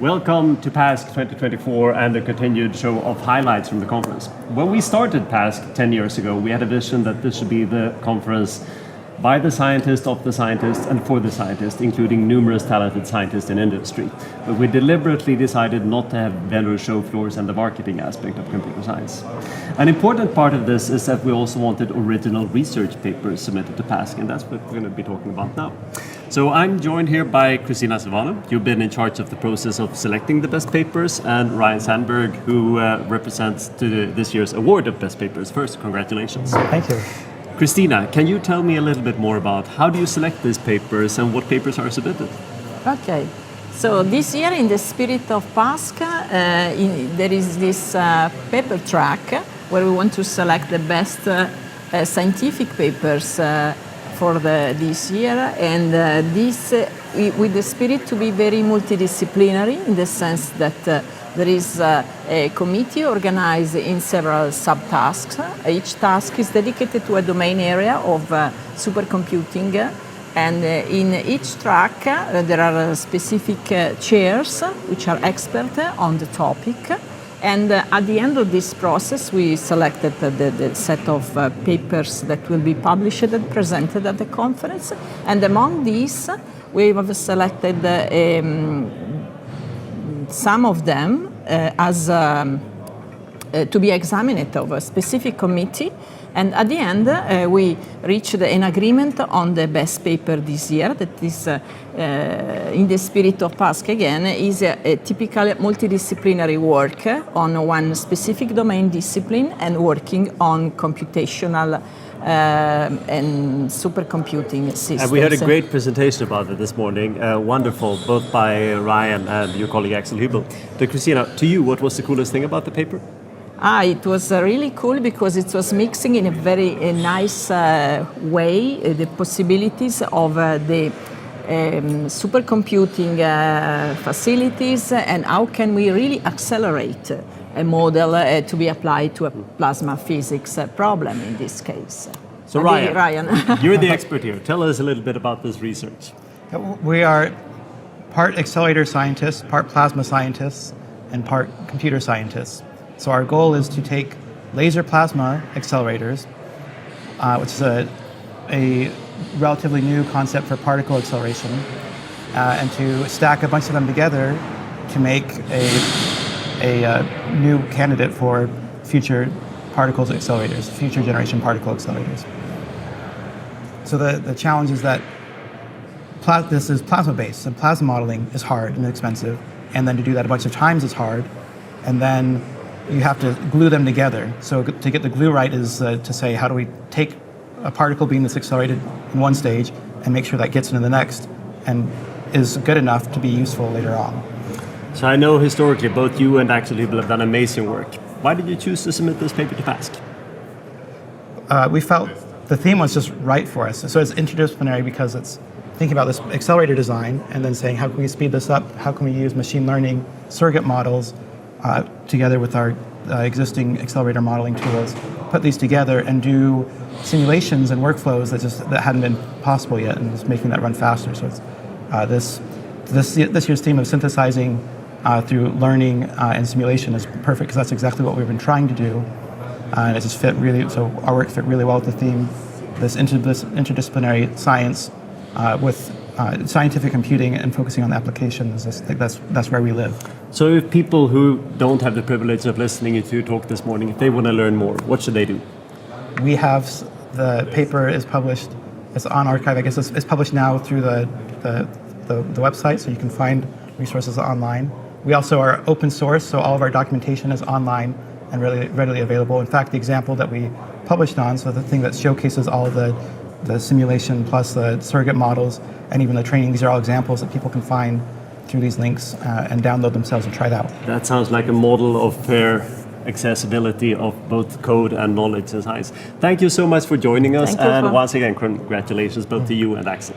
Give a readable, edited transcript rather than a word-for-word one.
Welcome to PASC 2024 and the continued show of highlights from the conference. When we started PASC 10 years ago, we had a vision that this should be the conference by the scientists, of the scientists, and for the scientists, including numerous talented scientists in industry. But we deliberately decided not to have vendor show floors and the marketing aspect of computer science. An important part of this is that we also wanted original research papers submitted to PASC, and that's what we're going to be talking about now. So I'm joined here by Cristina Silvano. You've been in charge of the process of selecting the best papers, and Ryan Sandberg, who represents this year's award of best papers. First, congratulations. Thank you. Cristina, can you tell me a little bit more about how do you select these papers and what papers are submitted? Okay, so this year in the spirit of PASC, there is this paper track where we want to select the best scientific papers for this year, and this with the spirit to be very multidisciplinary in the sense that there is a committee organized in several subtasks. Each task is dedicated to a domain area of supercomputing, and in each track there are specific chairs which are experts on the topic. And at the end of this process, we selected the set of papers that will be published and presented at the conference. And among these, we have selected some of them as to be examined of a specific committee. And at the end, we reached an agreement on the best paper this year that is, in the spirit of PASC again, is a typical multidisciplinary work on one specific domain discipline and working on computational and supercomputing systems. And we had a great presentation about it this morning, wonderful, both by Ryan and your colleague Axel Huebl. But Cristina, to you, what was the coolest thing about the paper? It was really cool because it was mixing in a very nice way the possibilities of the supercomputing facilities and how can we really accelerate a model to be applied to a plasma physics problem in this case. So Ryan, you're the expert here. Tell us a little bit about this research. We are part accelerator scientists, part plasma scientists, and part computer scientists. So our goal is to take laser plasma accelerators, which is a relatively new concept for particle acceleration, and to stack a bunch of them together to make a new candidate for future particles accelerators, future generation particle accelerators. So the challenge is that this is plasma-based, and plasma modeling is hard and expensive, and then to do that a bunch of times is hard, and then you have to glue them together. So to get the glue right is to say, how do we take a particle beam that's accelerated in one stage and make sure that gets into the next and is good enough to be useful later on. So I know historically both you and Axel Huebl have done amazing work. Why did you choose to submit this paper to PASC? We felt the theme was just right for us. So it's interdisciplinary because it's thinking about this accelerator design and then saying, how can we speed this up? How can we use machine learning surrogate models together with our existing accelerator modeling tools, put these together and do simulations and workflows that hadn't been possible yet, and just making that run faster. So it's this year's theme of synthesizing through learning and simulation is perfect because that's exactly what we've been trying to do, and it just fit really. So our work fit really well with the theme, this interdisciplinary science with scientific computing and focusing on applications. I think that's where we live. So if people who don't have the privilege of listening to you talk this morning, if they want to learn more, what should they do? We have, the paper is published, it's on archive, I guess it's published now through the website, so you can find resources online. We also are open source, so all of our documentation is online and readily available. In fact, the example that we published on, so the thing that showcases all of the simulation plus the surrogate models and even the training, these are all examples that people can find through these links and download themselves and try it out. That sounds like a model of fair accessibility of both code and knowledge and science. Thank you so much for joining us, and once again, congratulations both to you and Axel.